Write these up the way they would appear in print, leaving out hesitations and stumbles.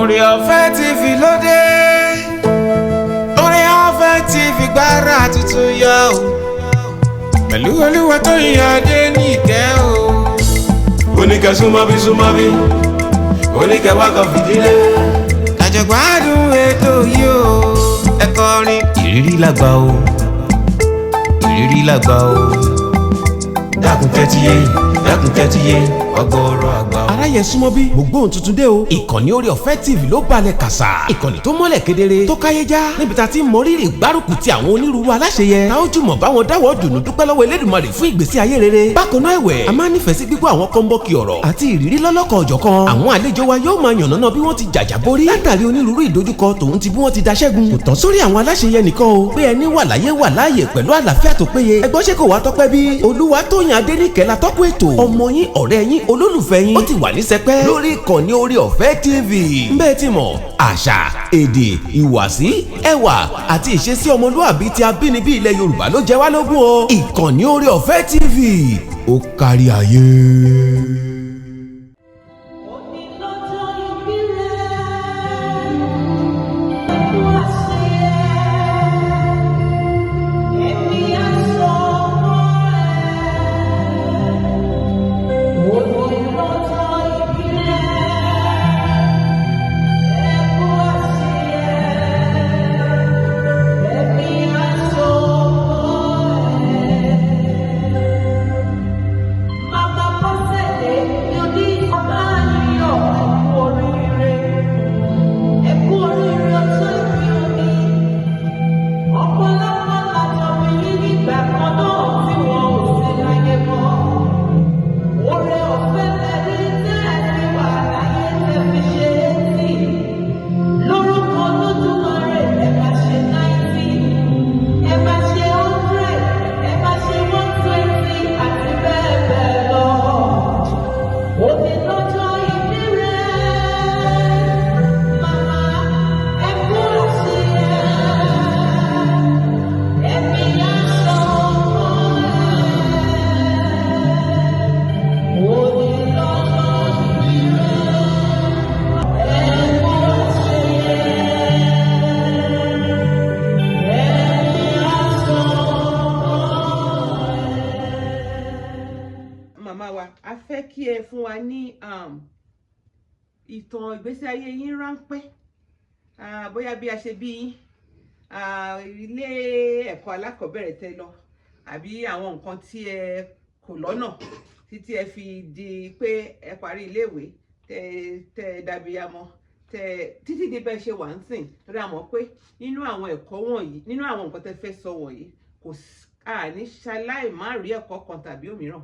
Orí Ọ̀fẹ́ TV lóde, Orí Ọ̀fẹ́ TV gbára tuntun yọ o, pẹ̀lú Olúwatóyìn Adéníkẹ́ o. Oníkẹ́ súnmọ́ bí, oníkẹ́ wá kan fìdílé. Àjọgbádùn ètò yìí o, ẹ kọrin. Ìrírí làgbà o, ìrírí làgbà o. Dákun tẹ́tí yé, ọgbọ́rọ̀ àgbà o. Aráyé súnmọ́ bí mo gbóhùn tuntun dé o. Ìkànnì Orí Ọ̀fẹ́ TV ló balẹ̀ kàsà. Ìkànnì tó mọ́lẹ̀ kedere tó káyé já. Níbi tá ti mọ rírì gbárùkù ti àwọn onírúurú aláṣeyẹ. Tá ó jùmọ̀ báwọn dáwọ́ dùnú dúpẹ́ lọ́wọ́ Elédùmarè fún ìgbésí ayé rere. Bákan náà ẹ̀wẹ̀, a máa nífẹ̀ẹ́ sí gbígbọ́ àwọn kọ́ńbọ́ọ̀kì ọ̀rọ̀ àti ìrírí lọ́lọ́kan ọ̀jọ̀kan. Àwọn àlejò wa yóò máa yànnàná bí wọ́n ti jàjà borí. Látàrí onírúurú ìdojúkọ tòun ti bí wọ́n ti daṣẹ́gun. Kò tán sórí àwọn aláṣeyẹ nìkan o. Pé ẹni wà láyé wà láàyè pẹ̀lú àlàáfíà tó péye. Ẹgbọ́n ṣé kò wá tọ́pẹ́ bí? Olúwatóyìn Adéníkẹ́ la tọ́kùn ètò. Ọmọ yín, ọ̀rẹ́ yín, olólùfẹ́ yín. Ó ti wà ní sẹpẹ́ lórí ìkànnì Orí Ọ̀fẹ́ TV. Mbẹ́ ti mọ̀, àṣà, èdè, ìwàsí, ẹwà àti ìṣesí ọmọlúàbí ti abínibí ilẹ̀ Yorùbá ló jẹ wá lógún o. Ìkànnì Orí Ọ̀fẹ́ TV ó kárí ayé. A fẹ́ kí ẹ fún wa ní ìtàn ìgbésí ayé yín ráńpẹ́, bóyá bí a ṣe bí yín, ilé ẹ̀kọ́ alákọ̀ọ́bẹ̀rẹ̀ tẹ́ lọ, àbí àwọn nǹkan tí ẹ kò lọ́nà títí ẹ fi di pé ẹ parí iléèwé tẹ́ dàbíyamọ títí di bẹ́ẹ̀ ṣe wà ń sìn. Torí a mọ̀ pé nínú àwọn ẹ̀kọ́ wọ̀nyí, nínú àwọn nǹkan tẹ́ fẹ́ sọ wọ̀nyí, kò ní ṣaláì má rí ẹ̀kọ́ kan tàbí òmíràn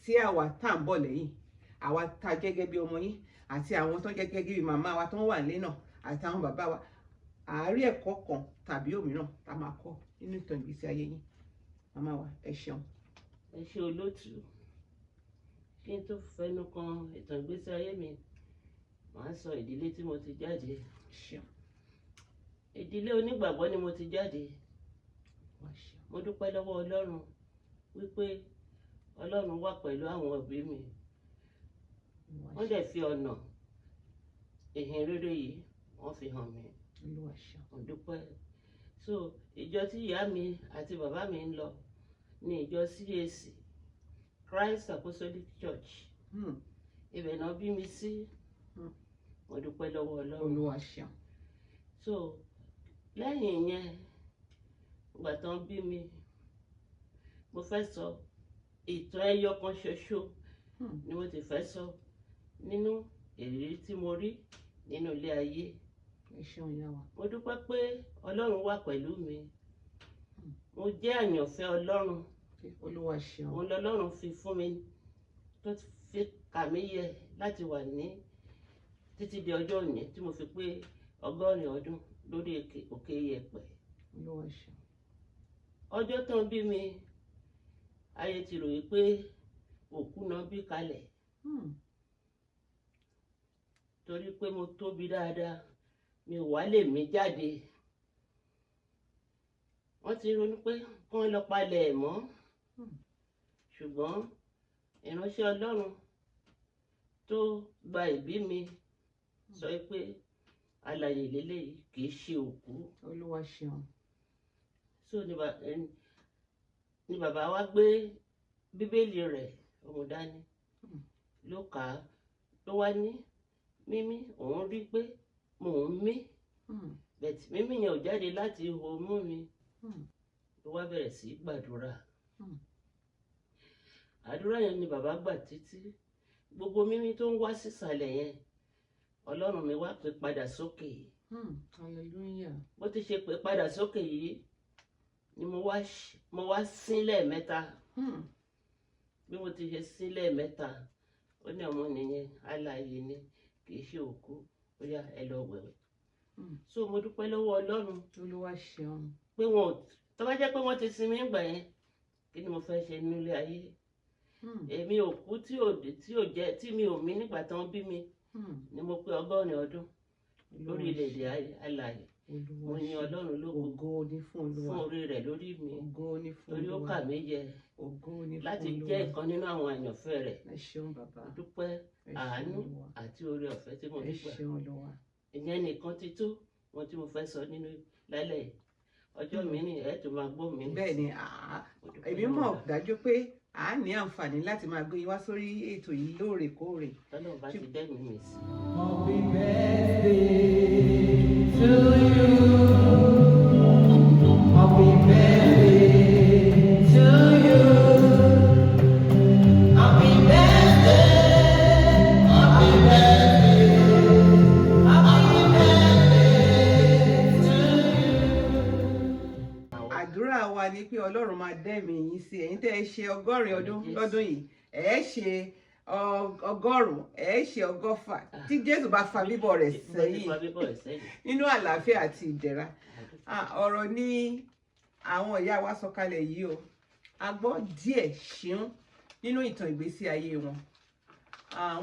tí àwa tá ń bọ̀ lẹ́yìn, àwa tá gẹ́gẹ́ bí ọmọ yín àti àwọn tó gẹ́gẹ́ bí màmá wa tó ń wà nílé náà àti àwọn bàbá wa, àárí ẹ̀kọ́ kan tàbí òmíràn tá máa kọ́ nínú ìtàn ìgbésí ayé yín. Màmá wa, ẹ ṣeun. Ẹ ṣé olóòtú. Kí n tó fẹnu kan ìtàn ìgbésí ayé mi, màá sọ ìdílé tí mo ti jáde. Ìdílé onígbàgbọ́ ni mo ti jáde. Mo dúpẹ́ lọ́wọ́ Ọlọ́run wípé Ọlọ́run wà pẹ̀lú àwọn òbí mi. Wọ́n dẹ̀ fi ọ̀nà ìhìn rere yìí wọ́n fi hàn mí. Mo dúpẹ́. So ìjọ tí ìyá mi àti bàbá mi ń lọ ní ìjọ CAC, Christ Apostolic Church. Ibẹ̀ náà bí mi sí. Mo dúpẹ́ lọ́wọ́ Ọlọ́run. So lẹ́yìn yẹn, ìgbà tán bí mi, mo fẹ́ sọ ìtàn ẹyọ kan ṣoṣo ni mo ti fẹ́ sọ nínú ìrírí tí mo rí nínú ilé ayé. Mo dúpẹ́ pé Ọlọ́run wà pẹ̀lú mi. Mo jẹ́ àyànfẹ́ Ọlọ́run. Òun lọ́lọ́run fi fún mi tó fi kà mí yẹ láti wà ní títí di ọjọ́ òní tí mo fi pé 100 ọdún lórí òkè yẹ̀pẹ̀. Ọjọ́ tán bí mi, ayé ti ròyìn pé òkú náà bí kalẹ̀. Torí pé mo tóbi dáadáa, mi wá lè mí jáde. Wọ́n ti ronú pé kí wọ́n lọ palẹ̀ ẹ̀ mọ́. Ṣùgbọ́n ìránṣẹ́ Ọlọ́run tó gba ìbí mi sọ pé alààyè lélẹ́yìí kì í ṣe òkú. Olúwa ṣeun. So ni bàbá wa gbé bíbélì rẹ̀ òun dání ló kà á ló wá ní mímí òun rí pé mò ń mí bẹ̀tì mímí yẹn ò jáde láti ihò imú mi ló wá bẹ̀rẹ̀ sí gbàdúrà. Àdúrà yẹn ni bàbá gbà títí gbogbo mímí tó ń wá sísàlẹ̀ yẹn Ọlọ́run mi wá pè padà sókè. Hallelujah. Bó ti ṣe pè padà sókè yìí ni mo wá sín lẹ́ẹ̀mẹ́ta. Bí mo ti ṣe sín lẹ́ẹ̀mẹ́ta ó ní ọmọ nìyẹn alààyè ni kì í ṣe òkú ó yá ẹ lọ wẹ̀wẹ̀. So mo dúpẹ́ lọ́wọ́ Ọlọ́run. Olúwa ṣeun. Pé tó bá jẹ́ pé wọ́n ti sinmi ń gbà yẹn kí ni mo fẹ́ ṣe nílé ayé. Èmi òkú tí mi ò mí nígbà tán bí mi ni mo pé 100 ọdún lórí ilẹ̀-èdè alààyè. Mo yin Ọlọ́run lógo fún orí rẹ̀ lórí mi torí ó kà mí yẹ láti jẹ́ ìkan nínú àwọn àyànfẹ́ rẹ̀. Dúpẹ́ àánú àti oore ọ̀fẹ́ tí mo dúpẹ́. Ìyẹn nìkan ti tó wọn tí mo fẹ́ sọ nínú lálẹ́ yìí. Ọjọ́ mìíràn ẹ̀ tó máa gbọ́ mi. Bẹ́ẹ̀ ni èmi mọ̀ dájú pé a ní àǹfààní láti máa gbé yín wá sórí ètò yìí lóòrèkóòrè. Ọlọ́run bá ti dẹ́mi mi sí. Happy birthday to you. Happy birthday to you. Happy birthday. Happy birthday. Happy birthday to you. Àdúrà wa ni pé Ọlọ́run máa dẹ́mi yín sí ẹ̀yin tẹ́ ẹ ṣe 100 ọdún lọ́dún yìí ẹ ṣe 100 ẹ ṣe 100 tí Jésù bá fa bíbọ̀ rẹ̀ sẹ́yìn nínú àlàáfíà àti ìdẹ̀ra. Ọ̀rọ̀ ni àwọn ìyá wa sọ kalẹ̀ yìí o a gbọ́ díẹ̀ ṣeun nínú ìtàn ìgbésí ayé wọn.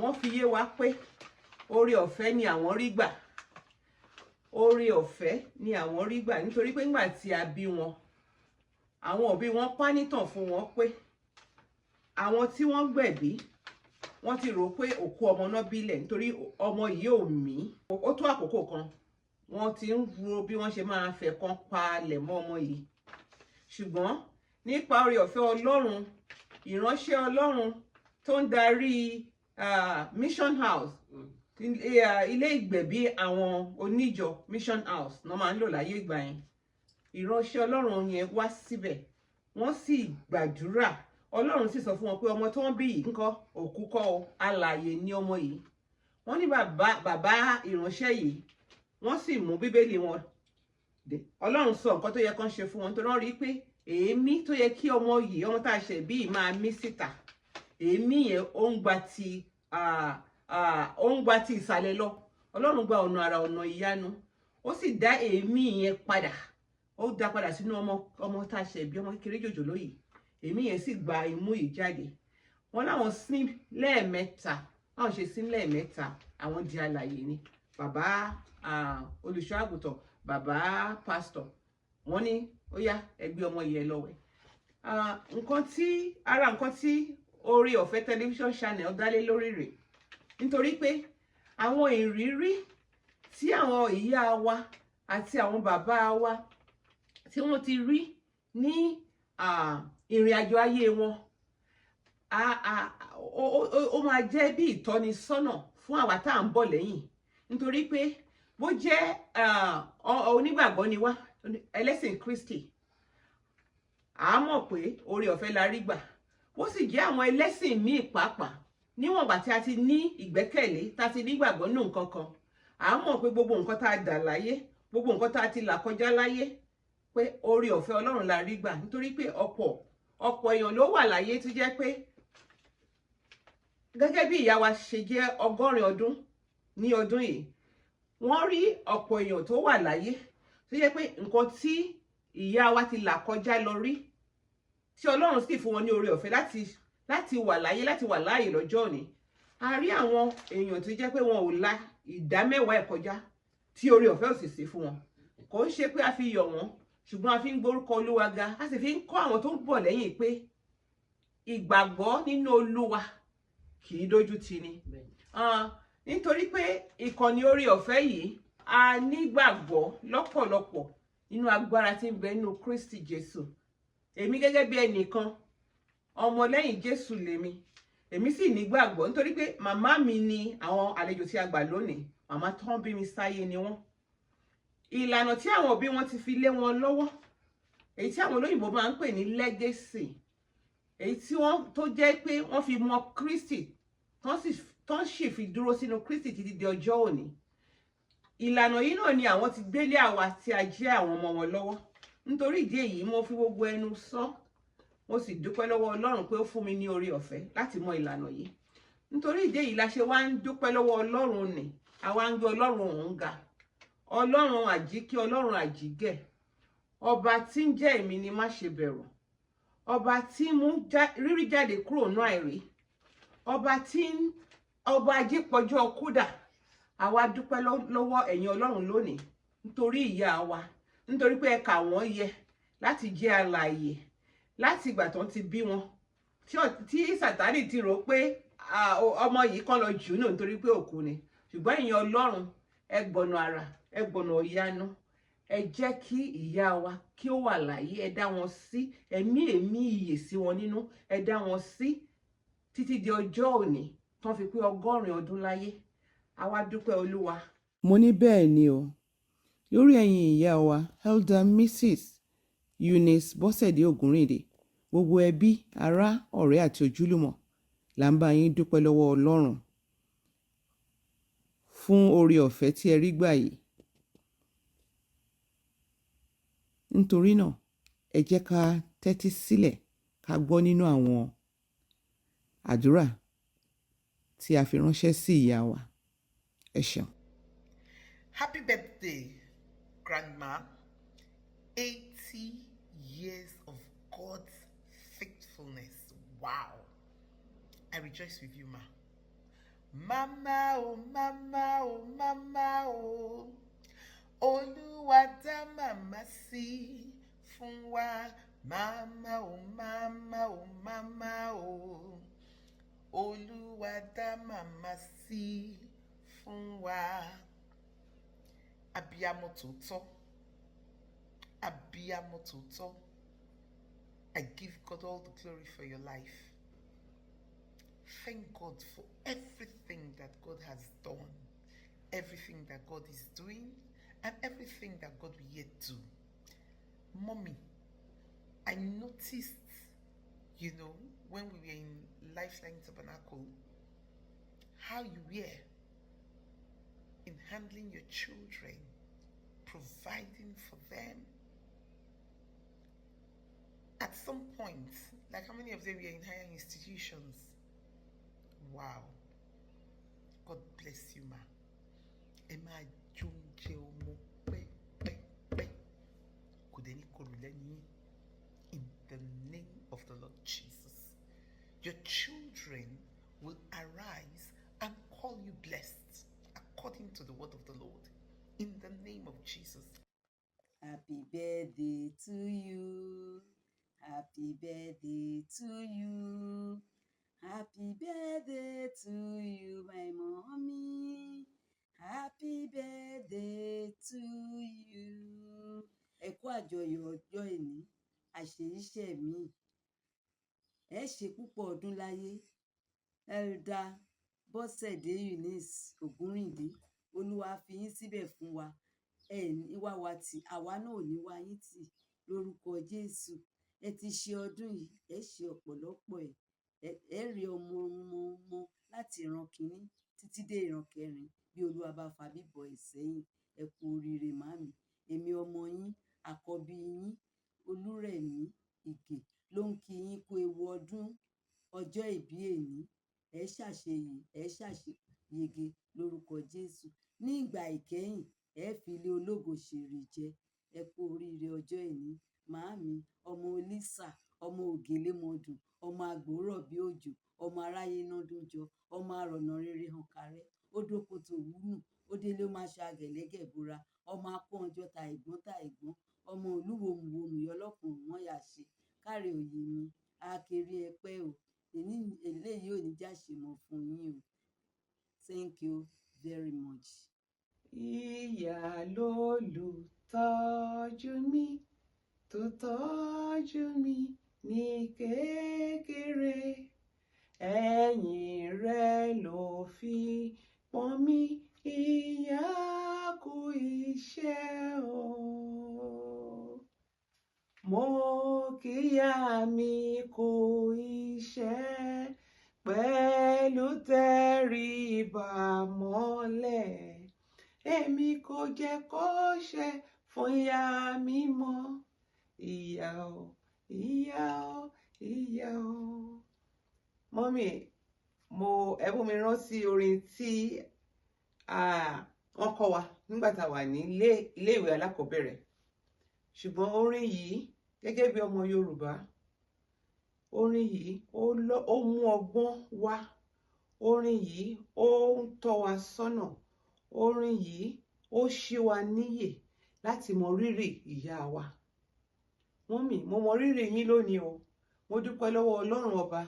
Wọ́n fi yé wa pé oore ọ̀fẹ́ ni àwọn rí gbà oore ọ̀fẹ́ ni àwọn rí gbà nítorí pé nígbà tí a bí wọn àwọn òbí wọn pánítàn fún wọn pé àwọn tí wọ́n gbẹ̀bí wọ́n ti rò pé òkú ọmọ náà bílẹ̀ nítorí ọmọ yìí ò mí. Ó tó àkókò kan wọ́n ti ń wo bí wọ́n ṣe máa fẹ́ kan palẹ̀ mọ́ ọmọ yìí. Ṣùgbọ́n nípa oore ọ̀fẹ́ Ọlọ́run ìránṣẹ́ Ọlọ́run tó ń darí mission house ilé ìgbẹ̀bí àwọn oníjọ mission house náà máa ń lò láyé ìgbà yẹn. Ìránṣẹ́ Ọlọ́run yẹn wá síbẹ̀ wọ́n sì gbàdúrà Ọlọ́run sì sọ fún wọn pé ọmọ tó ń bí yìí ńkọ́ òkú kọ́ o alààyè ni ọmọ yìí. Wọ́n ní bàbá ìránṣẹ́ yìí wọ́n sì mú bíbélì wọn dé. Ọlọ́run sọ nǹkan tó yẹ kán ṣe fún wọn nítorí wọ́n rí i pé èémí tó yẹ kí ọmọ yìí ọmọ tá a ṣẹ̀ bí yìí máa mí síta èémí yẹn ó ń gba ti ìsàlẹ̀ lọ. Ọlọ́run gba ọ̀nà àrà ọ̀nà ìyanu ó sì dá èémí yẹn padà ó dá padà sínú ọmọ tá a ṣẹ̀ bí ọmọ kékeré jòjòló yìí. Èémí yẹn sì gba imú yìí jáde. Wọ́n láwọn sín lẹ́ẹ̀mẹ́ta báwọn ṣe sín lẹ́ẹ̀mẹ́ta àwọn di alààyè ni. Bàbá olùṣọ́ àgùntàn bàbá pásítọ̀ wọ́n ní ó yá ẹgbẹ́ ọmọ yẹn lọ́wẹ̀. nǹkan tí oore ọ̀fẹ́ television channel dálé lórí rẹ̀ nítorí pé àwọn ìrírí tí àwọn ìyá wa àti àwọn bàbá wa tí wọ́n ti rí ní ìrìn àjò ayé wọn ó máa jẹ́ bí ìtọ́nisọ́nà fún àwa tá à ń bọ̀ lẹ́yìn nítorí pé bó jẹ́ onígbàgbọ́ ni wá ẹlẹ́sìn Kristi a mọ̀ pé oore ọ̀fẹ́ la rí gbà bó sì jẹ́ àwọn ẹlẹ́sìn míì pàápàá níwọ̀n ìgbà tí a ti ní ìgbẹ́kẹ̀lé tá a ti ní ìgbàgbọ́ nínú nǹkan kan a mọ̀ pé gbogbo nǹkan tá a dà láyé gbogbo nǹkan tá a ti là kọjá láyé pé oore ọ̀fẹ́ Ọlọ́run la rí gbà nítorí pé ọ̀pọ̀ èèyàn ló wà láyé tó jẹ́ pé gẹ́gẹ́ bí ìyá wa ṣe jẹ́ 100 ọdún ní ọdún yìí wọ́n rí ọ̀pọ̀ èèyàn tó wà láyé tó jẹ́ pé nǹkan tí ìyá wa ti là kọjá lọ rí tí Ọlọ́run sì fún wọn ní oore ọ̀fẹ́ láti wà láyé láti wà láàyè lọ́jọ́ òní a rí àwọn èèyàn tó jẹ́ pé wọn ò la ìdámẹ́wàá ẹ̀ kọjá tí oore ọ̀fẹ́ ò sì sí fún wọn kò ń ṣe pé a fi yọ̀ wọ́n ṣùgbọ́n a fi ń gbórúkọ Olúwa ga a sì fi ń kọ́ àwọn tó ń bọ̀ lẹ́yìn pé ìgbàgbọ́ nínú Olúwa kì í dójú tì ni nítorí pé ìkànnì oore ọ̀fẹ́ yìí a nígbàgbọ́ lọ́pọ̀lọpọ̀ nínú agbára tí ń bẹ nínú Kristi Jésù. Èmi gẹ́gẹ́ bí ẹnìkan ọmọlẹ́yìn Jésù lèmi. Èmi sì nígbàgbọ́ nítorí pé màmá mi ni àwọn àlejò tí a gbà lónìí. Màmá tó ń bí mi sáyé ni wọ́n. Ìlànà tí àwọn òbí wọn ti fi lé wọn lọ́wọ́, èyí tí àwọn olóyìnbó máa ń pè ní legacy, èyí tí wọ́n tó jẹ́ pé wọ́n fi mọ Kristi tán sì fi dúró sínú Kristi títí di ọjọ́ òní. Ìlànà yìí náà ni àwọn ti gbélé àwa tí a jẹ́ àwọn ọmọ wọn lọ́wọ́. Nítorí ìdí èyí mo fi gbogbo ẹnu sọ, mo sì dúpẹ́ lọ́wọ́ Ọlọ́run pé ó fún mi ní oore ọ̀fẹ́ láti mọ ìlànà yìí. Nítorí ìdí èyí la ṣe wá ń dúpẹ́ lọ́wọ́ Ọlọ́run nì, àwa ń gbé Ọlọ́run ọ̀hún ga. Ọlọ́run àjíkẹ́, Ọlọ́run àjígẹ̀, ọba tí ń jẹ́ èmi ni má ṣe bẹ̀rù, ọba tí mú rírí jáde kúrò ní àìrí, ọba ajípọ̀jọ́ kúdà. Àwa dúpẹ́ lọ́wọ́ ẹ̀yin Ọlọ́run lónìí nítorí ìyá wa, nítorí pé ẹ kà wọ́n yẹ láti jẹ́ alààyè láti ìgbà tó ti bí wọn, tí Sátánì ti rò pé ọmọ yìí kàn lọ jù nù nítorí pé òkú ni. Ṣùgbọ́n ẹ̀yin Ọlọ́run ẹ gbọ̀nà àrà, ẹ gbọ̀nà ìyanu, ẹ jẹ́ kí ìyá wa kí ó wà láyé, ẹ dá wọn sí ẹ̀mí ìyè sí wọn nínú, ẹ dá wọn sí títí di ọjọ́ òní tán fi pé 100 ọdún láyé. Àwa dúpẹ́ Olúwa. Mo ní bẹ́ẹ̀ ni o, lórí ẹ̀yin ìyá wa Elder Mrs. Eunice Bọ́sẹ̀dé Ògúnrìndé, gbogbo ẹbí, ará, ọ̀rẹ́ àti ojúlùmọ̀ là ń bá yín dúpẹ́ lọ́wọ́ Ọlọ́run fún oore ọ̀fẹ́ tí ẹ rí gbà yìí. Nítorí náà ẹ jẹ́ ká tẹ́tí sílẹ̀ ká gbọ́ nínú àwọn àdúrà tí a fi ránṣẹ́ sí ìyá wa. Ẹ ṣeun. Happy birthday, Grandma. 80 years of God's faithfulness. Wow. I rejoice with you, ma. Mama, oh, mama, oh, mama, oh. Olúwa dá màmá sí fún wa. Mama, oh, mama, oh, mama, oh. Olúwa dá màmá sí fún wa. Abiyamọ tòótọ́. Abiyamọ tòótọ́. I give God all the glory for your life. Thank God for everything that God has done, everything that God is doing, and everything that God will yet do. Mommy, I noticed, when we were in Lifeline Tabernacle, how you were in handling your children, providing for them. At some point, like how many of them were in higher institutions? Wow. God bless you, ma. Emma Junje Omo pe. Kudeni koruleni. In the name of the Lord Jesus. Your children will arise and call you blessed according to the word of the Lord. In the name of Jesus. Happy birthday to you. Happy birthday to you. Happy birthday to you, my mommy. Happy birthday to you. Ẹ kú àjọyọ̀ ọjọ́ ìní, àṣeyíṣẹ́ mi. Ẹ ṣe púpọ̀ ọdún láyé. Elder Bọ́sẹ̀dé Eunice Ògúnrìndé, Olúwa fi yín síbẹ̀ fún wa. Ẹ ní wá wa tì, àwa náà ò ní wá yín tì lórúkọ Jésù. Ẹ ti ṣe ọdún yìí, ẹ ṣe ọ̀pọ̀lọpọ̀ ẹ rí ọmọ láti ìran kìíní títí dé ìran kẹrin bí Olúwa bá fa bíbọ̀ ẹ̀ sẹ́yìn. Ẹ kú oríire màmí. Èmi ọmọ yín, àkọ́bí yín, Olúrẹ̀mí Ìgè ló ń kí yín kú ewu ọdún ọjọ́ ìbí èní. Ẹ ṣàṣeyè, ẹ ṣàṣeyege lórúkọ Jésù. Ní ìgbà ìkẹyìn, ẹ fi ilé ológo ṣèrè jẹ. Ẹ kú oríire ọjọ́ ìní. Màámi, ọmọ Olísà, ọmọ Ògèlémọdù, ọmọ àgbòrò bí òjò, ọmọ aráyé iná dójọ, ọmọ àrọ̀nà rere hàn kárẹ́, ó dóko tó wúnù, ó délé ó máa ṣe àgẹ̀lẹ́gẹ̀ bora, ọmọ akó ọjọ́ ta ìgbọ́n, ọmọ olúwòmùwòmù yọlọ́kùnrin wọ́n yà ṣe, káre òye mi, akéré ẹpẹ́ o, eléyìí ò ní jáṣe mọ́ fún yín o. Thank you very much. ìyá lolùtọ́jú mi tó tọ́jú mi ní kékeré. Ẹ̀yìn rẹ̀ ló fi pọ́n mi, ìyá kú iṣẹ́ o. Mo kíyà mi kú iṣẹ́ pẹ̀lú tẹríba mọ́lẹ̀. Èmi kò jẹ́ kó ṣe fún ìyá mi mọ́. Ìyá o, ìyá o, ìyá o. Mọ́mì, ẹ mú mi rántí orin tí wọ́n kọ́ wa nígbà tá a wà ní ilé-ìwé alákọ̀ọ́bẹ̀rẹ̀. Ṣùgbọ́n orin yìí gẹ́gẹ́ bí ọmọ Yorùbá, orin yìí ó mú ọgbọ́n wá. Orin yìí ó ń tọ́ wa sọ́nà. Orin yìí ó ṣí wa níyè láti mọ rírì ìyá wa. Mọ́mì, mo mọ rírì yín lónìí o. Mo dúpẹ́ lọ́wọ́ Ọlọ́run ọba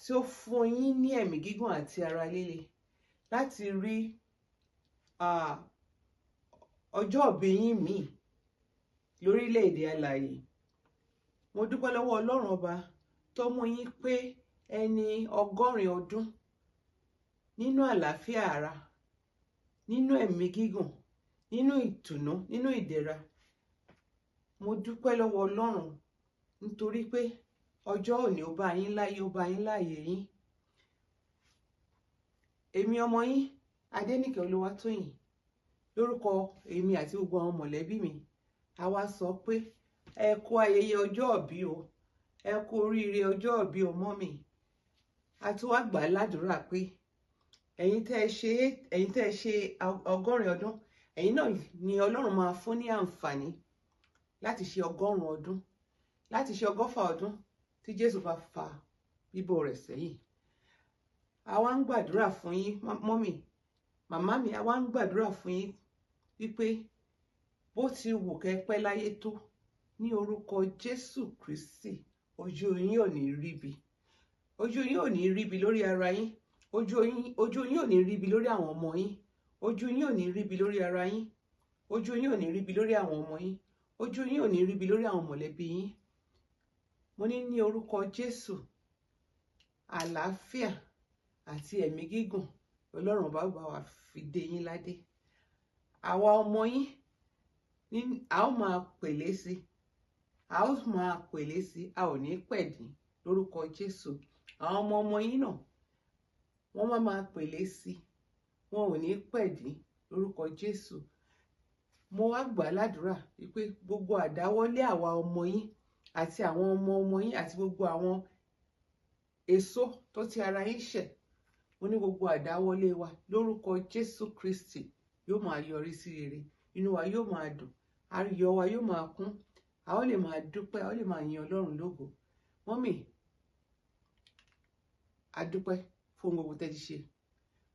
tí ó fún yín ní ẹ̀mí gígùn àti ara líle láti rí ọjọ́ ìbí yín míì lórílẹ̀‐èdè alààyè. Mo dúpẹ́ lọ́wọ́ Ọlọ́run ọba tó mú yín pé ẹni 100 ọdún nínú àlàáfíà ara, nínú ẹ̀mí gígùn, nínú ìtùnú, nínú ìdẹ̀ra. Mo dúpẹ́ lọ́wọ́ Ọlọ́run nítorí pé ọjọ́ òní ó bá yín láyé, ó bá yín láàyè yín. Èmi ọmọ yín Adéníkẹ́ Olúwatóyìn, lórúkọ èmi àti gbogbo àwọn mọ̀lẹ́bí mi, a wá sọ pé ẹ kú ayẹyẹ ọjọ́ ìbí o, ẹ kú oríire ọjọ́ ìbí o mọ́mì. A tún wá gbà ládùúrà pé ẹ̀yin tẹ́ ẹ ṣe 100 ọdún, ẹ̀yin náà ni Ọlọ́run máa fún ní àǹfààní láti ṣe 100 ọdún, láti ṣe 100 ọdún tí Jésù bá fa bíbọ̀ rẹ̀ sẹ́yìn. A wá ń gbàdúrà fún yín mọ́mì, màmá mi, a wá ń gbàdúrà fún yín wípé bó ti wù kẹ́ pẹ́ láyé tó, ní orúkọ Jésù Kristi, ojú yín ò ní ríbi. Ojú yín ò ní ríbi lórí ara yín. Ojú yín ò ní ríbi lórí àwọn ọmọ yín. Ojú yín ò ní ríbi lórí ara yín. Ojú yín ò ní ríbi lórí àwọn ọmọ yín. Ojú yín ò ní ríbi lórí àwọn mọ̀lẹ́bí yín. Mo ní orúkọ Jésù, àlàáfíà àti ẹ̀mí gígùn Ọlọ́run bá wa fi dé yín ládé. Àwa ọmọ yín a ó máa pèlé sí, a ó máa pèlé sí, a ò ní pẹ̀dín lórúkọ Jésù. Àwọn ọmọ yín náà wọ́n máa pèlé sí, wọn ò ní pẹ̀dín lórúkọ Jésù. Mo wá gbà ládùúrà wípé gbogbo àdáwọ́lé àwa ọmọ yín àti àwọn ọmọ yín àti gbogbo àwọn èso tó ti ara yín ṣẹ̀, mo ní gbogbo àdáwọ́lé wa lórúkọ Jésù Kristi yóò máa yọrí sí rere. Inú wa yóò máa dùn, ayọ̀ wa yóò máa kún, a ó lè máa dúpẹ́, a ó lè máa yin Ọlọ́run lógo. Mọ́mì, a dúpẹ́ fún gbogbo tẹ́ ti ṣe,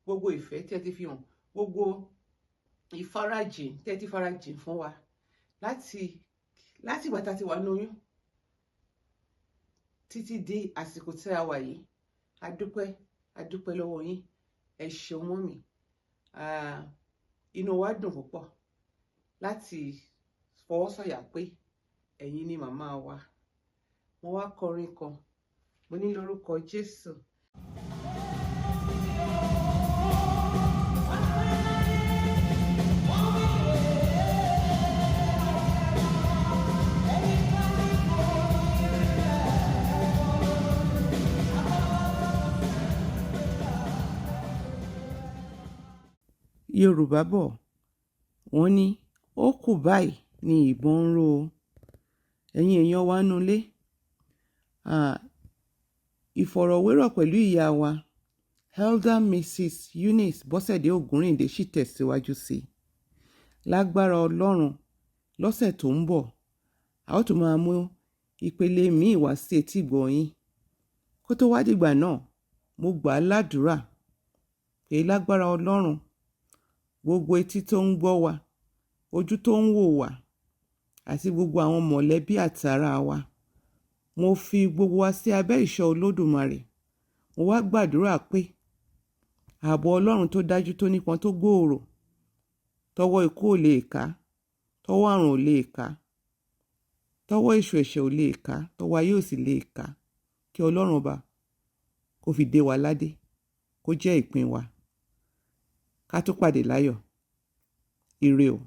gbogbo ìfẹ́ tẹ́ ti fi hàn, gbogbo ìfarajìn tẹ́ ti farajìn fún wa láti ìgbà tá a ti wà lóyún títí dé àsìkò tí a wà yìí. A dúpẹ́ lọ́wọ́ yín. Ẹ ṣeun mọ́mì. Inú wa dùn púpọ̀ láti fọwọ́ sọ̀yà pé ẹ̀yin ni màmá wa. Mo wá kọrin kan, mo ní lórúkọ Jésù. Yorùbá bọ̀ wọ́n ní ó kù báyìí ni ìbọn ń ró o. Ẹ̀yin èèyàn wa nulẹ̀, ìfọ̀rọ̀wérọ̀ pẹ̀lú ìyá wa Elder Mrs. Eunice Bọ́sẹ̀dé Ògúnrìndé sì tẹ̀síwájú sí i. Lágbára Ọlọ́run lọ́sẹ̀ tó ń bọ̀, a ó tún máa mú ìpele míì wá sí etí gbọ̀nyìn. Kó tó wá dìgbà náà, mo gbà á ládùúrà pé lágbára Ọlọ́run gbogbo etí tó ń gbọ́ wa, ojú tó ń wò wá, àti gbogbo àwọn mọ̀lẹ́bí àtàrà wa, mo fi gbogbo wa sí abẹ́ ìṣọ́ Olódùmarè. Mo wá gbàdúrà pé ààbò Ọlọ́run tó dájú tó nípọn tó gbòòrò tọwọ́ ikú ò lè ká, tọwọ́ àrùn ò lè ká, tọwọ́ èṣù ẹ̀ṣẹ̀ ò lè ká, tọwọ́ ayé ò sì lè ká, kí Ọlọ́run ọba kó fi dé wa ládé, kó jẹ́ ìpín wa. Ká tó pàdé láyọ̀. Ire o.